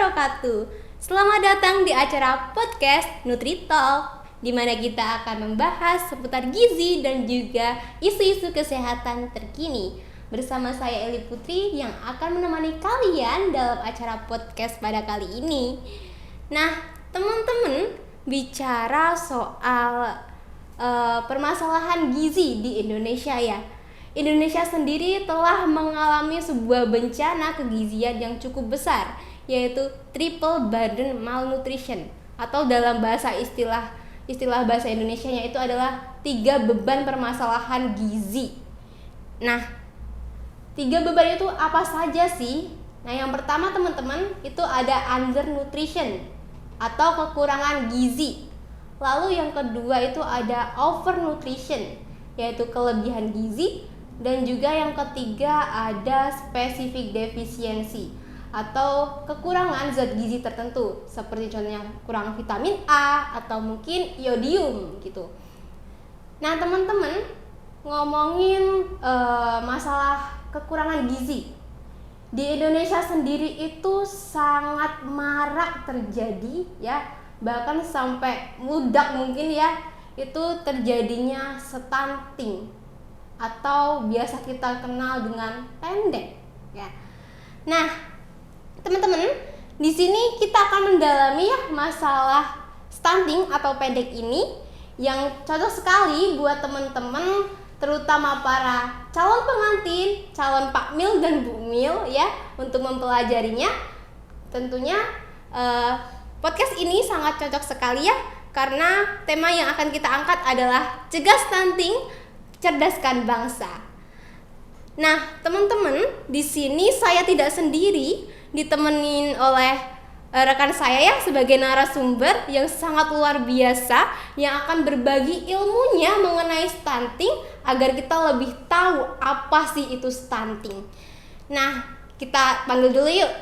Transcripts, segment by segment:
wabarakatuh. Selamat datang di acara podcast NutriTalk, di mana kita akan membahas seputar gizi dan juga isu-isu kesehatan terkini. Bersama saya Eli Putri yang akan menemani kalian dalam acara podcast pada kali ini. Nah, teman-teman, bicara soal permasalahan gizi di Indonesia ya. Indonesia sendiri telah mengalami sebuah bencana kegizian yang cukup besar, yaitu triple burden malnutrition, atau dalam istilah bahasa Indonesianya itu adalah 3 beban permasalahan gizi. Nah, 3 beban itu apa saja sih? Nah, yang pertama teman-teman itu ada undernutrition atau kekurangan gizi. Lalu yang kedua itu ada overnutrition, yaitu kelebihan gizi. Dan juga yang ketiga ada specific deficiency atau kekurangan zat gizi tertentu, seperti contohnya kurang vitamin A atau mungkin iodium gitu. Nah teman-teman, ngomongin masalah kekurangan gizi di Indonesia sendiri itu sangat marak terjadi ya, bahkan sampai mudak mungkin ya, itu terjadinya stunting atau biasa kita kenal dengan pendek ya. Nah, teman-teman, di sini kita akan mendalami ya masalah stunting atau pendek ini yang cocok sekali buat teman-teman, terutama para calon pengantin, calon Pak Mil dan Bu Mil ya, untuk mempelajarinya. Tentunya podcast ini sangat cocok sekali ya, karena tema yang akan kita angkat adalah cegah stunting, cerdaskan bangsa. Nah, teman-teman, di sini saya tidak sendiri, ditemenin oleh rekan saya ya sebagai narasumber yang sangat luar biasa yang akan berbagi ilmunya mengenai stunting agar kita lebih tahu apa sih itu stunting. Nah, kita panggil dulu yuk.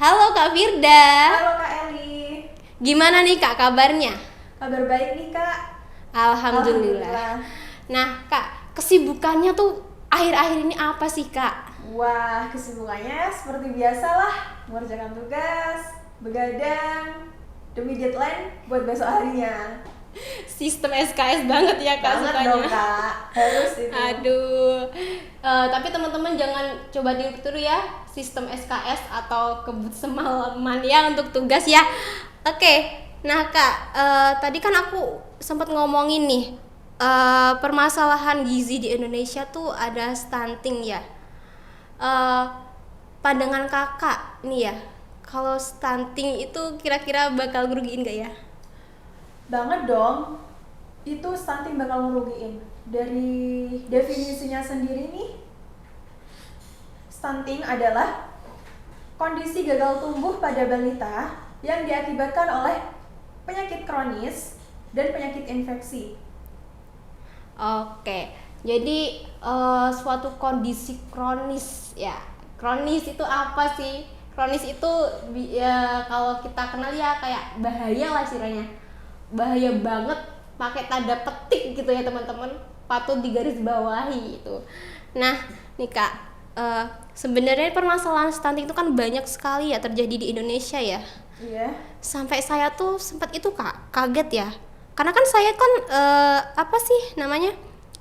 Halo Kak Firda. Halo Kak Eli. Gimana nih Kak kabarnya? Kabar baik nih Kak. Alhamdulillah. Nah Kak, kesibukannya tuh akhir-akhir ini apa sih Kak? Wah, kesibukannya seperti biasalah, mengerjakan tugas, begadang demi deadline buat besok harinya. Sistem SKS banget ya Kak, Banget sukanya. dong Kak, harus itu. Aduh, tapi teman-teman jangan coba ditiru ya sistem SKS atau kebut semalaman ya untuk tugas ya. Oke, nah Kak, tadi kan aku sempat ngomongin nih, permasalahan gizi di Indonesia tuh ada stunting ya. Pandangan kakak nih ya, kalau stunting itu kira-kira bakal ngerugiin gak ya? Banget dong, itu stunting bakal ngerugiin. Dari definisinya sendiri nih, stunting adalah kondisi gagal tumbuh pada balita yang diakibatkan oleh penyakit kronis dan penyakit infeksi. Oke, jadi suatu kondisi kronis ya. Kronis itu apa sih? Kronis itu ya, kalau kita kenal ya kayak bahaya lah istilahnya. Bahaya banget, pakai tanda petik gitu ya teman-teman. Patut digarisbawahi itu. Nah, nih Kak, sebenarnya permasalahan stunting itu kan banyak sekali ya terjadi di Indonesia ya. Iya. Sampai saya tuh sempat itu Kak, kaget ya. Karena kan saya kan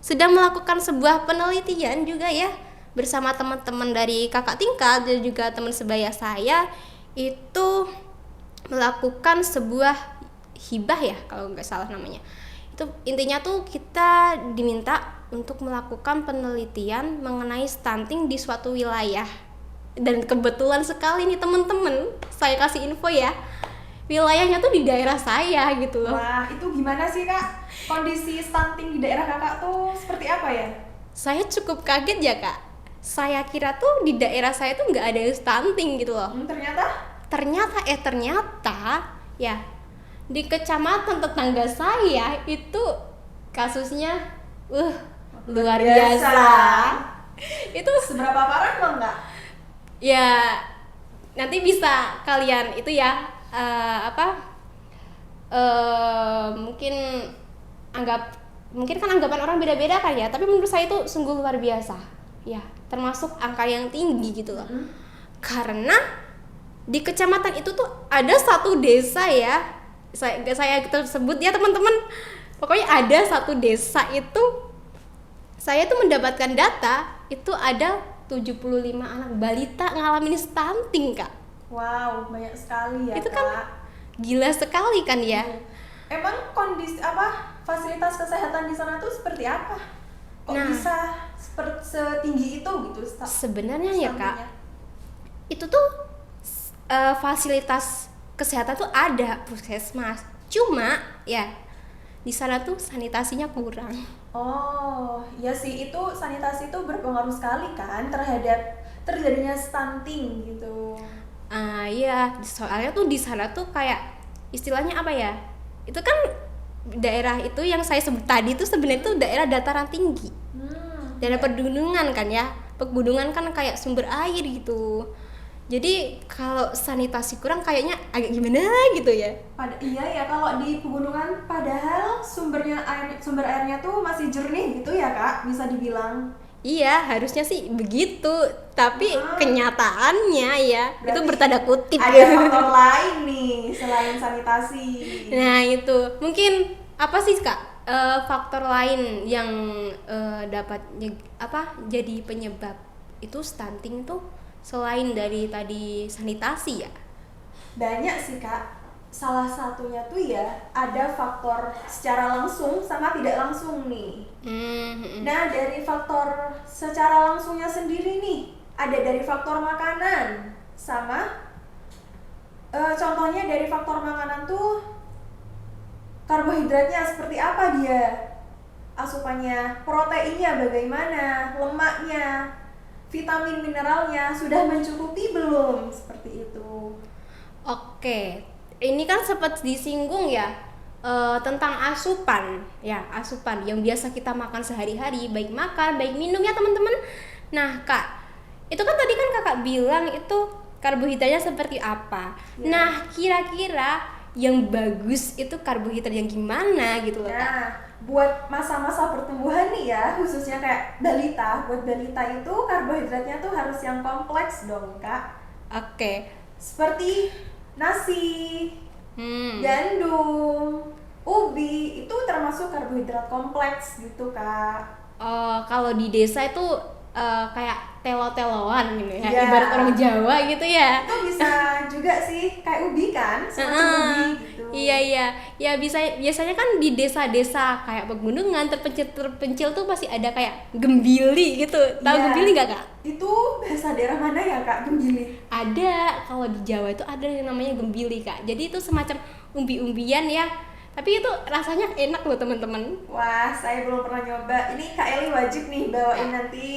sedang melakukan sebuah penelitian juga ya bersama teman-teman dari kakak tingkat dan juga teman sebaya saya, itu melakukan sebuah hibah ya kalau nggak salah namanya. Itu intinya tuh kita diminta untuk melakukan penelitian mengenai stunting di suatu wilayah. Dan kebetulan sekali nih teman-teman, saya kasih info ya, wilayahnya tuh di daerah saya gitu loh. Wah, itu gimana sih Kak? Kondisi stunting di daerah Kakak tuh seperti apa ya? Saya cukup kaget ya Kak. Saya kira tuh di daerah saya tuh nggak ada yang stunting gitu loh. Ternyata ya di kecamatan tetangga saya itu kasusnya luar biasa. Itu seberapa parah bang Kak? Ya nanti bisa kalian itu ya mungkin kan anggapan orang beda-beda kan ya, tapi menurut saya itu sungguh luar biasa ya, termasuk angka yang tinggi gitu loh. Karena di kecamatan itu tuh ada satu desa ya, saya tersebut ya teman-teman, pokoknya ada satu desa itu saya tuh mendapatkan data itu ada 75 anak balita ngalamin stunting, Kak. Wow, banyak sekali ya, Itu Kak. kan gila sekali kan ya. Emang kondisi fasilitas kesehatan di sana tuh seperti apa? Kok Nah, bisa setinggi itu gitu? Sebenarnya ya, Kak, stuntingnya? itu tuh fasilitas kesehatan tuh ada puskesmas, cuma ya di sana tuh sanitasinya kurang. Oh, ya sih, itu sanitasi itu berpengaruh sekali kan terhadap terjadinya stunting gitu. Iya, soalnya tuh di sana tuh kayak istilahnya apa ya? Itu kan daerah itu yang saya sebut tadi tuh sebenarnya tuh daerah dataran tinggi. Daerah pegunungan kan ya. Pegunungan kan kayak sumber air gitu. Jadi kalau sanitasi kurang kayaknya agak gimana gitu ya. Iya ya, kalau di pegunungan padahal sumber airnya tuh masih jernih gitu ya, Kak, bisa dibilang. Iya, harusnya sih begitu. Tapi kenyataannya ya Berarti itu bertanda kutip. ada faktor lain nih selain sanitasi. Nah itu mungkin apa sih Kak faktor lain yang dapat jadi penyebab itu stunting tuh selain dari tadi sanitasi ya? Banyak sih, Kak. Salah satunya tuh ya ada faktor secara langsung sama tidak langsung nih. Nah, dari faktor secara langsungnya sendiri nih, ada dari faktor makanan sama contohnya dari faktor makanan tuh karbohidratnya seperti apa dia, asupannya, proteinnya bagaimana, lemaknya, vitamin mineralnya sudah mencukupi belum, seperti itu. Oke, ini kan sempat disinggung ya tentang asupan yang biasa kita makan sehari-hari, baik makan baik minum ya teman-teman. Nah Kak, itu kan tadi kan kakak bilang itu karbohidratnya seperti apa. Nah kira-kira yang bagus itu karbohidrat yang gimana gitu loh Kak? Nah, buat masa-masa pertumbuhan nih ya, khususnya kayak balita, buat balita itu karbohidratnya tuh harus yang kompleks dong, Kak. Oke. Seperti nasi, gandum, ubi, itu termasuk karbohidrat kompleks gitu, Kak. Kalau di desa itu kayak telo-teloan gitu ya, Iya. ibarat orang Jawa gitu ya. Itu bisa juga sih kayak ubi kan, semacam ubi gitu. Iya, ya biasanya kan di desa-desa kayak pegunungan terpencil tuh pasti ada kayak gembili gitu. Tahu Iya. gembili nggak Kak? Itu bahasa daerah mana ya, Kak, gembili? Ada, kalau di Jawa itu ada yang namanya gembili Kak. Jadi itu semacam umbi-umbian ya. Tapi itu rasanya enak loh teman-teman. Wah, saya belum pernah nyoba. Ini Kak Eli wajib nih bawain nanti.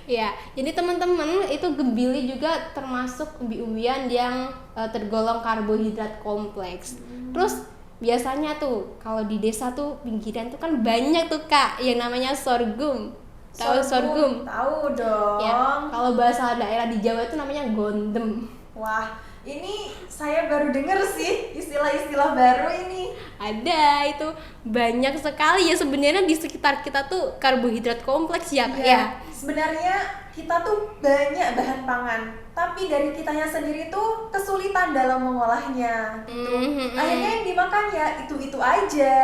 Ya, jadi teman-teman itu gembili juga termasuk umbi-umbian yang tergolong karbohidrat kompleks. Terus biasanya tuh kalau di desa tuh pinggiran tuh kan banyak tuh Kak yang namanya sorghum. Tahu sorghum? Tahu dong. Ya, kalau bahasa daerah di Jawa itu namanya gondem. Wah, ini saya baru denger sih istilah-istilah baru ini. Ada itu banyak sekali ya sebenarnya di sekitar kita tuh karbohidrat kompleks ya Kak ya. Sebenarnya kita tuh banyak bahan pangan, tapi dari kitanya sendiri tuh kesulitan dalam mengolahnya gitu. Akhirnya yang dimakan ya itu-itu aja.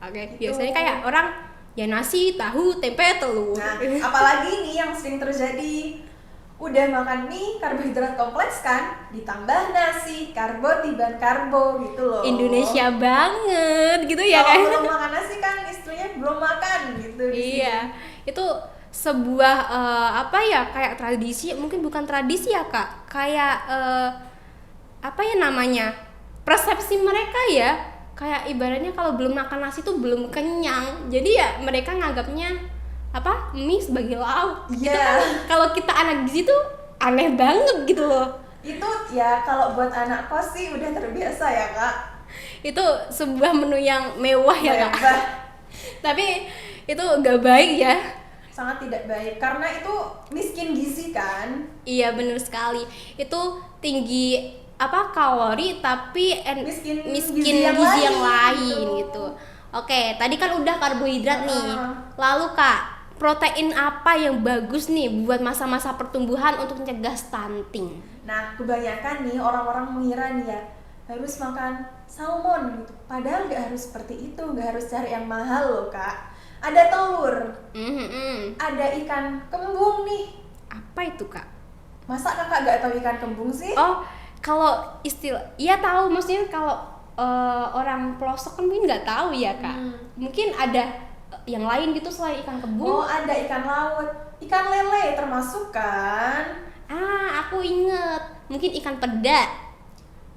Oke, Gitu. biasanya kayak orang ya nasi, tahu, tempe, telur. Nah, apalagi nih yang sering terjadi, udah makan mie karbohidrat kompleks kan, ditambah nasi, karbo tiban karbo gitu loh. Indonesia banget gitu ya kan. Kalau belum makan nasi kan istrinya belum makan gitu di Iya, sini. itu sebuah kayak tradisi, mungkin bukan tradisi ya Kak, kayak namanya, persepsi mereka ya, kayak ibaratnya kalau belum makan nasi tuh belum kenyang, jadi ya mereka nganggapnya mie sebagai lauk. Itu kan kalau kita anak gizi tuh aneh banget gitu loh. Itu ya kalau buat anak kos sih udah terbiasa ya, Kak. Itu sebuah menu yang mewah ya Kak. Mewah. Tapi itu gak baik ya. Sangat tidak baik karena itu miskin gizi kan. Iya bener sekali. Itu tinggi kalori tapi miskin gizi yang lain gitu. Oke, tadi kan udah karbohidrat nih. Lalu Kak, protein apa yang bagus nih buat masa-masa pertumbuhan untuk mencegah stunting? Nah, kebanyakan nih orang-orang mengira nih ya harus makan salmon gitu. Padahal nggak harus seperti itu, nggak harus cari yang mahal loh kak. Ada telur, ada ikan kembung nih. Apa itu kak? Masa kakak nggak tahu ikan kembung sih? Oh, kalau istilah, iya tahu, maksudnya kalau orang pelosok kan mungkin nggak tahu ya kak. Mungkin ada yang lain gitu selain ikan kembung. Oh, ada ikan laut, ikan lele termasuk kan? Aku inget, mungkin ikan peda.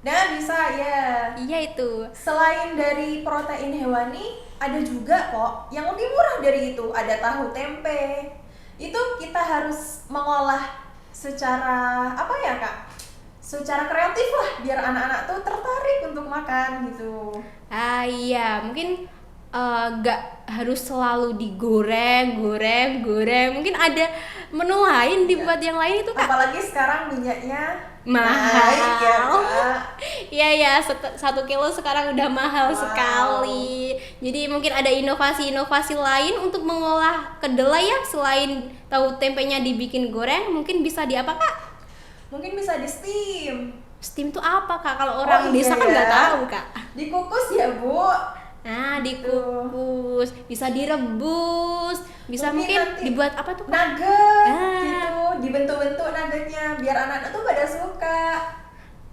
Nah, bisa ya. Iya itu. Selain dari protein hewani, ada juga kok yang lebih murah dari itu. Ada tahu tempe. Itu kita harus mengolah secara apa ya kak? Secara kreatif lah, biar anak-anak tuh tertarik untuk makan gitu. Iya, mungkin gak harus selalu digoreng. Mungkin ada menu lain dibuat yang lain itu kak. Apalagi sekarang minyaknya mahal ya kak. Iya 1 kilo sekarang udah mahal sekali. Jadi mungkin ada inovasi lain untuk mengolah kedelai ya, selain tahu tempenya dibikin goreng, mungkin bisa di apa kak? Mungkin bisa di steam. Steam tuh apa kak? Kalau orang desa kan nggak tahu kak. Dikukus ya bu. Nah, dikukus, bisa direbus, bisa mungkin dibuat apa tuh kak? Nugget gitu, dibentuk-bentuk nuggetnya biar anak-anak tuh pada suka.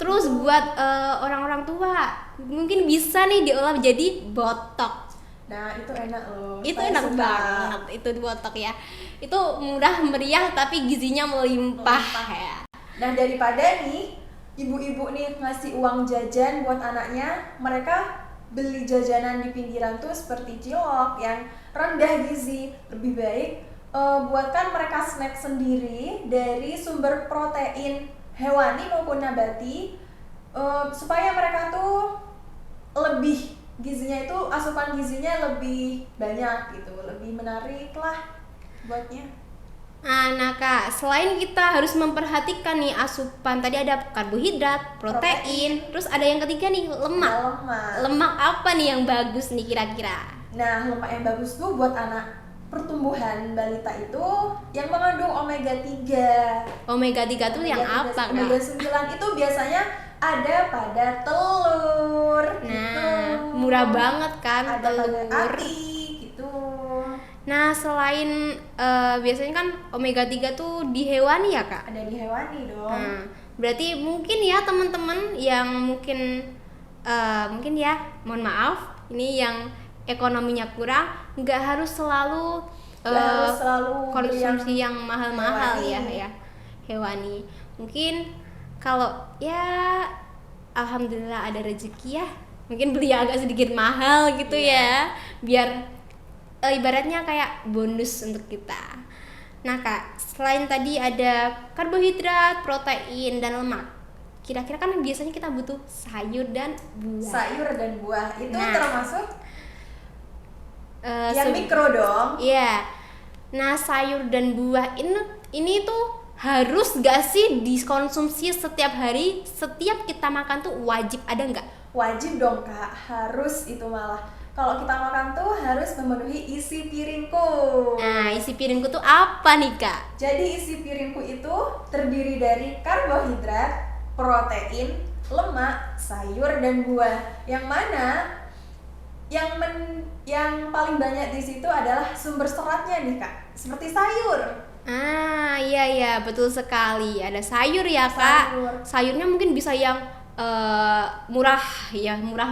Terus buat orang-orang tua mungkin bisa nih diolah jadi botok. Nah itu enak loh. Itu enak banget, itu botok ya. Itu murah meriah tapi gizinya melimpah ya. Nah daripada nih ibu-ibu nih ngasih uang jajan buat anaknya, mereka beli jajanan di pinggiran tuh seperti cilok yang rendah gizi. Lebih baik buatkan mereka snack sendiri dari sumber protein hewani maupun nabati, supaya mereka tuh lebih gizinya itu, asupan gizinya lebih banyak gitu, lebih menarik lah buatnya. Nah kak, selain kita harus memperhatikan nih asupan, tadi ada karbohidrat, protein, terus ada yang ketiga nih lemak. Lemak apa nih yang bagus nih kira-kira? Nah lemak yang bagus tuh buat anak pertumbuhan balita itu yang mengandung omega 3. Omega 3 tuh yang apa kak? Omega 9 itu biasanya ada pada telur. Nah gitu. murah banget kan ada telur. Pada ati gitu. Nah selain biasanya kan omega 3 tuh di hewani ya kak? Ada di hewani dong. Nah, berarti mungkin ya teman-teman yang mungkin ya mohon maaf ini yang ekonominya kurang, nggak harus selalu konsumsi yang mahal-mahal ya hewani. Mungkin kalau ya alhamdulillah ada rezeki ya, mungkin beli agak sedikit mahal gitu ya, biar ibaratnya kayak bonus untuk kita. Nah kak, selain tadi ada karbohidrat, protein, dan lemak, kira-kira kan biasanya kita butuh sayur dan buah. Sayur dan buah itu termasuk yang yang mikro dong. Iya. Nah, sayur dan buah ini tuh harus gak sih dikonsumsi setiap hari? Setiap kita makan tuh wajib ada nggak? Wajib dong kak, harus itu malah. Kalau kita makan tuh harus memenuhi isi piringku. Nah, isi piringku tuh apa nih kak? Jadi isi piringku itu terdiri dari karbohidrat, protein, lemak, sayur dan buah. Yang mana yang paling banyak di situ adalah sumber seratnya nih kak, seperti sayur. Iya betul sekali. Ada sayur ya kak. Sayurnya mungkin bisa yang murah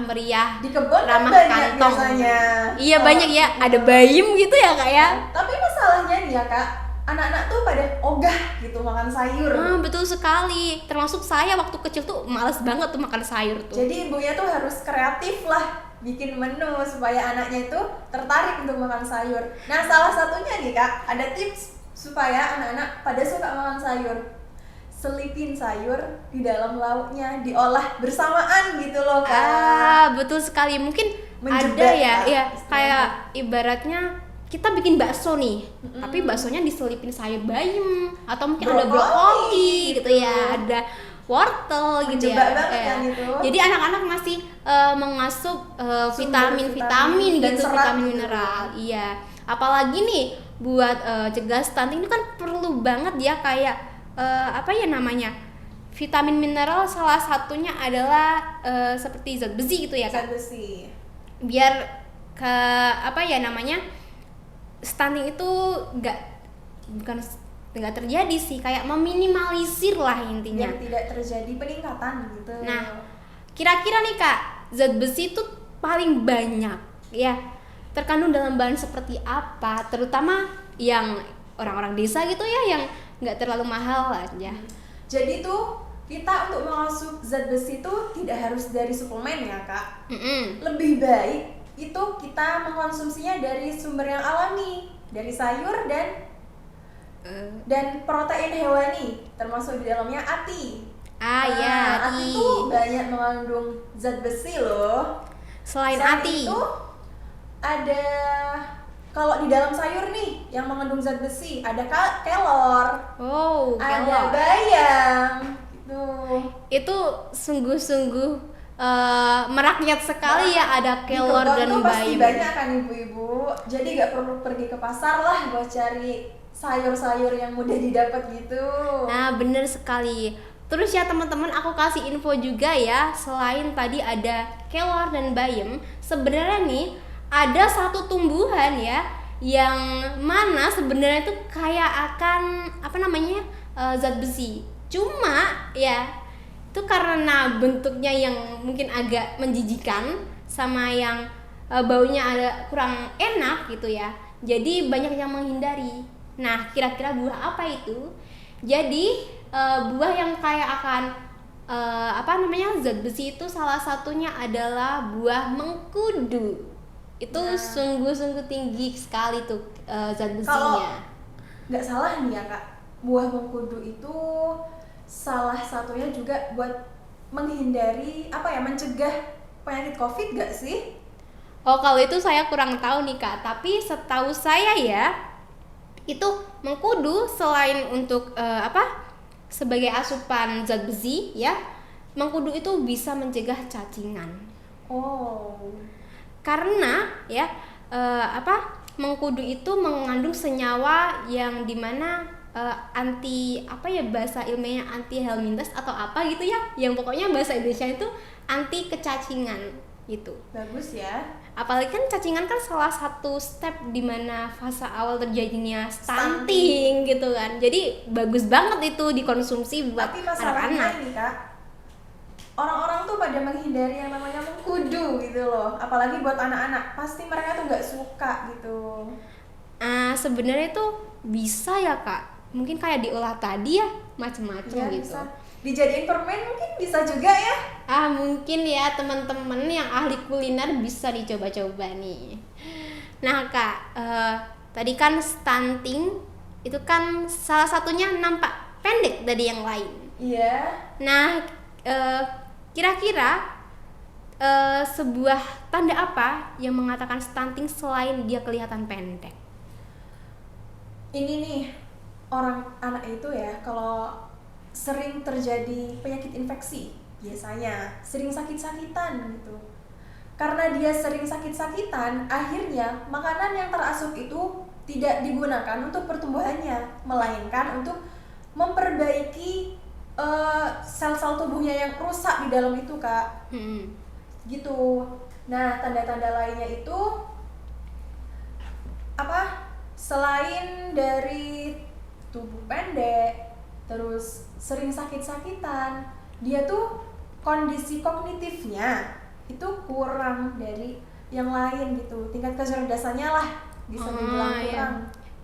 meriah, di kebun ramah kan banyak kantong biasanya. Iya banyak ya, ada bayam gitu ya kak ya. Tapi masalahnya nih ya kak, anak-anak tuh pada ogah gitu makan sayur. Betul sekali, termasuk saya waktu kecil tuh males banget tuh makan sayur tuh. Jadi ibunya tuh harus kreatif lah bikin menu supaya anaknya itu tertarik untuk makan sayur. Nah salah satunya nih kak, ada tips supaya anak-anak pada suka makan sayur. Selipin sayur di dalam lauknya, diolah bersamaan gitu loh kak. Betul sekali. Mungkin Menjebak, ada ya istilahnya. kayak ibaratnya kita bikin bakso nih, tapi baksonya diselipin sayur bayam atau mungkin ada brokoli gitu ya, ada wortel gitu ya. Menjebak banget kan itu. Jadi anak-anak masih mengasup vitamin dan gitu, serat vitamin gitu. mineral. Iya. Apalagi nih buat cegah stunting itu kan perlu banget ya kayak apa ya namanya? vitamin mineral salah satunya adalah seperti zat besi gitu ya Kak. Zat besi. Biar ke apa ya namanya, stunting itu bukan nggak terjadi sih, kayak meminimalisir lah intinya. Biar tidak terjadi peningkatan gitu. Nah, kira-kira nih Kak, zat besi itu paling banyak ya terkandung dalam bahan seperti apa, terutama yang orang-orang desa gitu ya, yang nggak terlalu mahal aja. Jadi tuh kita untuk mengasup zat besi itu tidak harus dari suplemen ya Kak. Lebih baik itu kita mengkonsumsinya dari sumber yang alami, dari sayur dan protein hewani, termasuk di dalamnya ati. Ya, ati itu banyak mengandung zat besi loh. Selain Selain ati itu ada, kalau di dalam sayur nih yang mengandung zat besi ada kelor, ada kelor. bayam gitu. Itu sungguh-sungguh merakyat sekali ya, ada kelor Di kebun dan tuh pasti bayam. banyak kan ibu-ibu, jadi gak perlu pergi ke pasar lah buat cari sayur-sayur yang mudah didapat gitu. Nah, bener sekali. Terus ya teman-teman, aku kasih info juga ya, selain tadi ada kelor dan bayam, sebenarnya nih ada satu tumbuhan ya yang mana sebenarnya itu kayak akan zat besi. Cuma ya itu karena bentuknya yang mungkin agak menjijikan sama yang baunya ada kurang enak gitu ya. Jadi banyak yang menghindari. Nah, kira-kira buah apa itu? Jadi buah yang kayak akan zat besi itu salah satunya adalah buah mengkudu. Itu sungguh-sungguh tinggi sekali tuh zat besinya. Kalau nggak salah nih ya Kak, buah mengkudu itu salah satunya juga buat menghindari mencegah penyakit COVID nggak sih? Oh, kalau itu saya kurang tahu nih Kak, tapi setahu saya ya itu mengkudu selain untuk sebagai asupan zat besi ya, mengkudu itu bisa mencegah cacingan. Karena ya mengkudu itu mengandung senyawa yang dimana anti bahasa ilmiahnya anti helminths atau apa gitu ya, yang pokoknya bahasa Indonesia itu anti kecacingan gitu. Bagus ya. Apalagi kan cacingan kan salah satu step dimana fase awal terjadinya stunting gitu kan, jadi bagus banget itu dikonsumsi buat tapi masalahnya anak-anak. nih Kak, orang-orang tuh pada menghindari yang namanya mengkudu gitu loh, apalagi buat anak-anak, pasti mereka tuh nggak suka gitu. Sebenarnya itu bisa ya Kak, mungkin kayak diolah tadi ya, macem-macem gitu. Bisa dijadiin permen, mungkin bisa juga ya. Mungkin ya teman-teman yang ahli kuliner bisa dicoba-coba nih. Nah Kak, tadi kan stunting itu kan salah satunya nampak pendek dari yang lain. Iya. Nah, kira-kira sebuah tanda apa yang mengatakan stunting selain dia kelihatan pendek? Ini nih, anak itu ya kalau sering terjadi penyakit infeksi, biasanya sering sakit-sakitan gitu. Karena dia sering sakit-sakitan, akhirnya makanan yang terasup itu tidak digunakan untuk pertumbuhannya, melainkan untuk memperbaiki sel-sel tubuhnya yang rusak di dalam itu Kak. Gitu. Nah, tanda-tanda lainnya itu selain dari tubuh pendek, terus sering sakit-sakitan, dia tuh kondisi kognitifnya itu kurang dari yang lain gitu, tingkat kecerdasannya lah bisa dibilang kurang.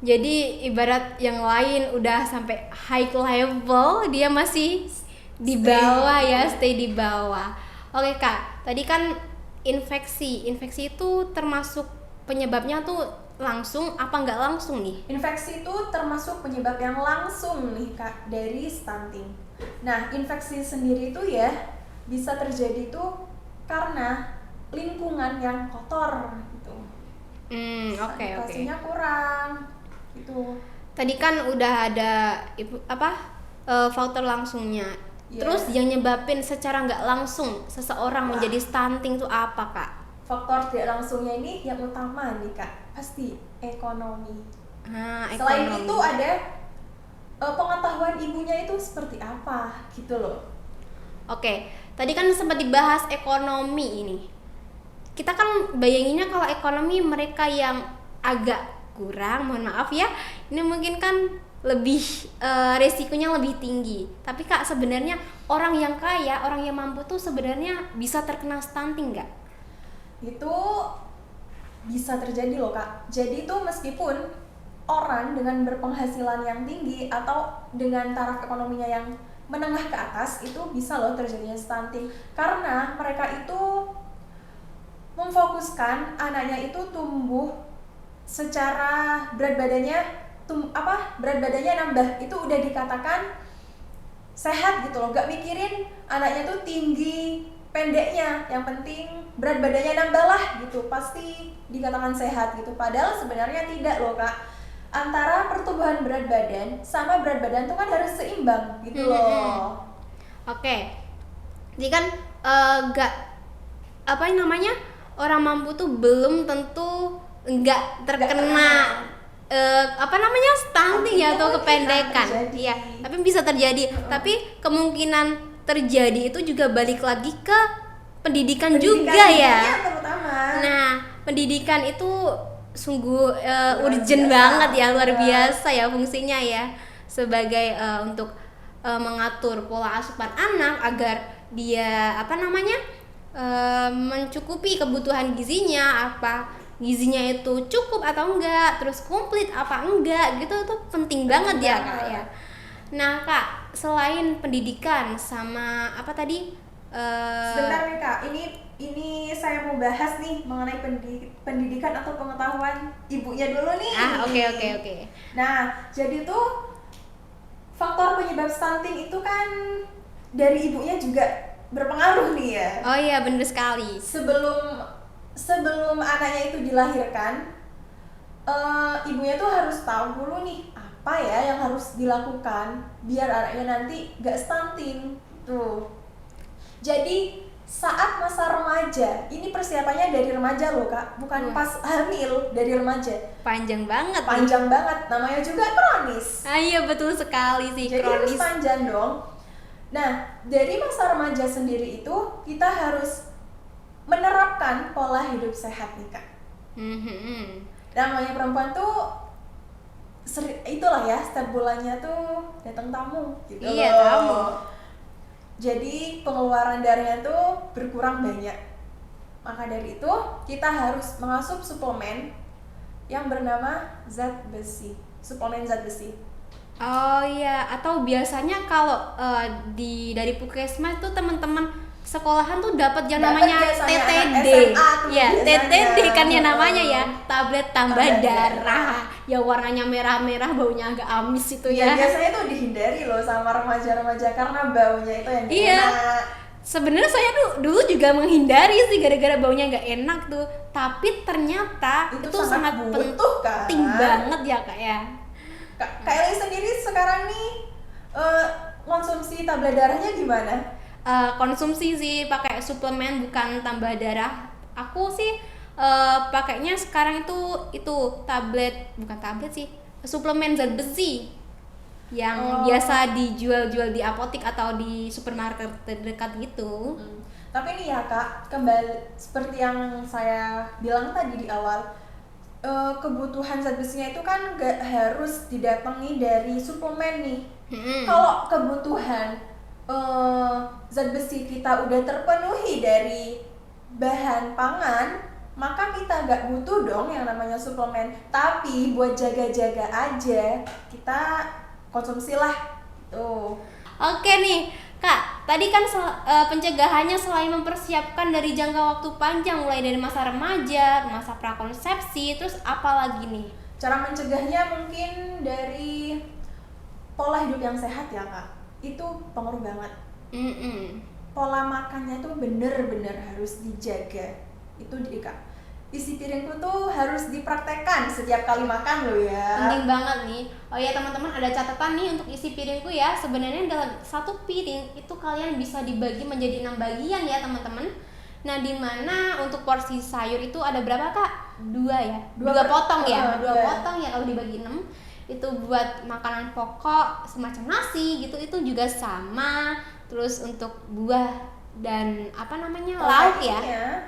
Jadi ibarat yang lain udah sampai high level, dia masih di bawah ya, stay di bawah. Oke Kak, tadi kan infeksi itu termasuk penyebabnya tuh langsung apa nggak langsung nih? Infeksi itu termasuk penyebab yang langsung nih Kak dari stunting. Nah, infeksi sendiri itu ya bisa terjadi tuh karena lingkungan yang kotor gitu. Sanitasinya kurang gitu. Tadi kan udah ada faktor langsungnya. Terus yang nyebabin secara nggak langsung seseorang menjadi stunting tuh apa Kak? Faktor tidak langsungnya ini yang utama nih Kak, pasti ekonomi. Ekonomi. Selain itu ada pengetahuan ibunya itu seperti apa gitu loh. Oke, tadi kan sempat dibahas ekonomi ini. Kita kan bayanginnya kalau ekonomi mereka yang agak kurang, mohon maaf ya, ini mungkin kan lebih resikonya lebih tinggi. Tapi Kak, sebenarnya orang yang kaya, orang yang mampu tuh sebenarnya bisa terkena stunting nggak? Itu bisa terjadi loh Kak. Jadi itu meskipun orang dengan berpenghasilan yang tinggi atau dengan taraf ekonominya yang menengah ke atas, itu bisa loh terjadinya stunting, karena mereka itu memfokuskan anaknya itu tumbuh secara berat badannya nambah, itu udah dikatakan sehat gitu loh, gak mikirin anaknya tuh tinggi pendeknya, yang penting berat badannya nambah lah gitu, pasti dikatakan sehat gitu. Padahal sebenarnya tidak loh Kak, antara pertumbuhan berat badan sama berat badan tuh kan harus seimbang gitu loh. Oke, jadi kan gak apa namanya, orang mampu tuh belum tentu nggak terkena stunting ya atau kependekan, iya, tapi bisa terjadi. Tapi kemungkinan terjadi itu juga balik lagi ke pendidikan juga ya. Terutama. Nah, pendidikan itu sungguh urgent banget ya, luar biasa ya fungsinya ya, sebagai untuk mengatur pola asupan anak agar dia mencukupi kebutuhan gizinya, gizinya itu cukup atau enggak, terus komplit apa enggak gitu, itu penting banget ya Kak ya. Nah Kak, selain pendidikan sama apa tadi? Sebentar nih Kak, ini saya mau bahas nih mengenai pendidikan atau pengetahuan ibunya dulu nih. Oke. Nah, jadi tuh faktor penyebab stunting itu kan dari ibunya juga berpengaruh nih ya. Oh iya, benar sekali. Sebelum anaknya itu dilahirkan, ibunya tuh harus tahu dulu nih apa ya yang harus dilakukan biar anaknya nanti gak stunting tuh. Jadi saat masa remaja, ini persiapannya dari remaja loh Kak, bukan pas hamil, dari remaja. Panjang banget. Namanya juga kronis. Iya betul sekali sih, jadi kronis. Harus panjang dong. Nah, dari masa remaja sendiri itu kita harus menerapkan pola hidup sehat nih Kak. Namanya perempuan tuh itulah ya, setiap bulannya tuh datang tamu gitu. Iya, tamu. Jadi pengeluaran darahnya tuh berkurang banyak. Maka dari itu kita harus mengasup suplemen yang bernama zat besi. Suplemen zat besi. Oh iya, atau biasanya kalau dari Puskesmas tuh teman-teman sekolahan tuh dapat yang namanya TTD. Ya, TTD kan ya namanya ya, tablet tambah darah. Yang warnanya merah-merah, baunya agak amis itu ya. Biasanya tuh dihindari loh sama remaja-remaja karena baunya itu yang enak. Sebenarnya saya dulu juga menghindari sih gara-gara baunya nggak enak tuh. Tapi ternyata itu sangat penting banget ya Kak ya. Kak Eli sendiri sekarang nih konsumsi tablet darahnya gimana? Konsumsi sih pakai suplemen, bukan tambah darah. Aku sih pakainya sekarang itu bukan tablet sih, suplemen zat besi yang biasa dijual-jual di apotik atau di supermarket terdekat gitu. Tapi nih ya Kak, kembali seperti yang saya bilang tadi di awal, kebutuhan zat besinya itu kan gak harus didatangi dari suplemen nih. Kalau kebutuhan zat besi kita udah terpenuhi dari bahan pangan, maka kita gak butuh dong yang namanya suplemen. Tapi buat jaga-jaga aja, kita konsumsilah tuh. Oke nih Kak, tadi kan pencegahannya selain mempersiapkan dari jangka waktu panjang, mulai dari masa remaja, masa prakonsepsi, terus apa lagi nih? Cara mencegahnya mungkin dari pola hidup yang sehat ya Kak. Itu pengaruh banget. Pola makannya tuh bener-bener harus dijaga. Itu jadi Kak, isi piringku tuh harus dipraktekkan setiap kali makan loh ya. Penting banget nih. Oh ya teman-teman, ada catatan nih untuk isi piringku ya. Sebenarnya dalam satu piring itu kalian bisa dibagi menjadi 6 bagian ya teman-teman. Nah, dimana untuk porsi sayur itu ada berapa Kak? 2 ya? 2 potong ya? 2 potong ya kalau dibagi 6. itu buat makanan pokok semacam nasi gitu itu juga sama. Terus untuk buah dan lauk ya,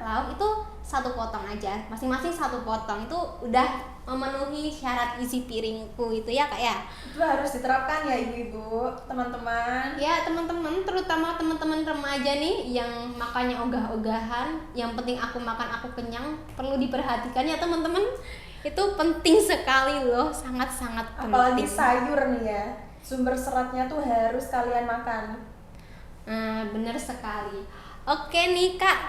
lauk itu 1 potong aja, masing-masing 1 potong itu udah memenuhi syarat isi piringku itu ya Kak ya. Itu harus diterapkan ya ibu-ibu, teman-teman. Ya teman-teman, terutama teman-teman remaja nih yang makannya ogah-ogahan, yang penting aku makan aku kenyang, perlu diperhatikan ya teman-teman. Itu penting sekali loh, sangat-sangat penting. Apalagi sayur nih ya, sumber seratnya tuh harus kalian makan. Bener sekali. Oke nih Kak,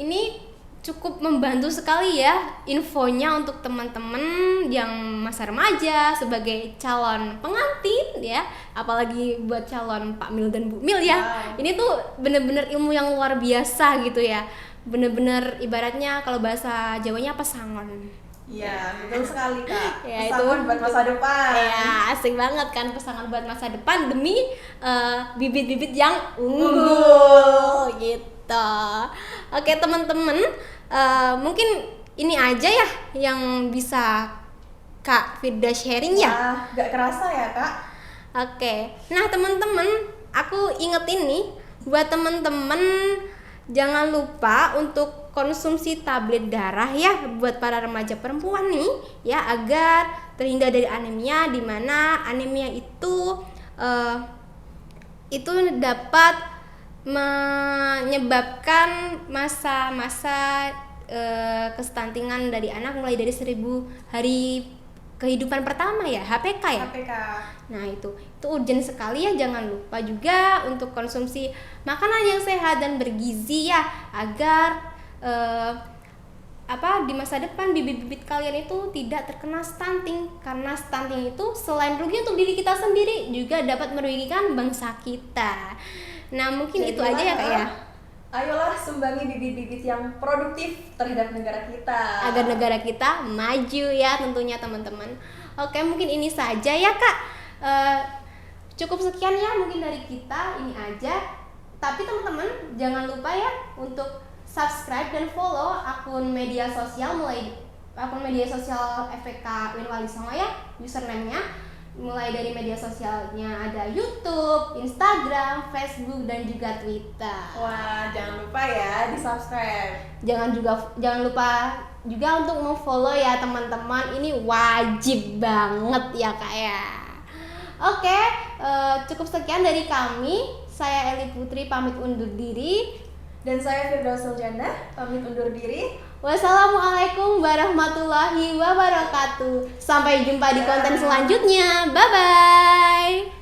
ini cukup membantu sekali ya infonya untuk teman-teman yang masa remaja sebagai calon pengantin ya, apalagi buat calon Pak Mil dan Bu Mil ya. Wow. Ini tuh bener-bener ilmu yang luar biasa gitu ya, bener-bener ibaratnya kalau bahasa Jawanya pesangon. Iya, betul sekali Kak. Ya, pesangon buat masa depan. Ya, asik banget kan pesangon buat masa depan demi bibit-bibit yang unggul gitu. Oke teman-teman, mungkin ini aja ya yang bisa Kak Firda sharing ya. Wah, gak kerasa ya Kak. Oke, nah teman-teman, aku ingetin nih buat teman-teman jangan lupa untuk konsumsi tablet darah ya buat para remaja perempuan nih ya, agar terhindar dari anemia, di mana anemia itu dapat menyebabkan masa-masa kestuntingan dari anak mulai dari 1000 hari kehidupan pertama ya, HPK ya. HPK. Nah itu urgent sekali ya. Jangan lupa juga untuk konsumsi makanan yang sehat dan bergizi ya, agar di masa depan bibit-bibit kalian itu tidak terkena stunting, karena stunting itu selain rugi untuk diri kita sendiri juga dapat merugikan bangsa kita. Nah mungkin itu aja ya Kak ya. Ayolah sumbangi bibit-bibit yang produktif terhadap negara kita, agar negara kita maju ya tentunya teman-teman. Oke, mungkin ini saja ya Kak. Cukup sekian ya mungkin dari kita, ini aja. Tapi teman-teman jangan lupa ya untuk subscribe dan follow akun media sosial FPK Winwali Songo ya, username-nya. Mulai dari media sosialnya ada YouTube, Instagram, Facebook, dan juga Twitter. Wah, jangan lupa ya di-subscribe. Jangan lupa juga untuk memfollow ya teman-teman. Ini wajib banget ya Kak ya. Oke, cukup sekian dari kami. Saya Eli Putri pamit undur diri. Dan saya Firdausul Jannah pamit undur diri. Wassalamualaikum warahmatullahi wabarakatuh. Sampai jumpa di konten selanjutnya. Bye-bye.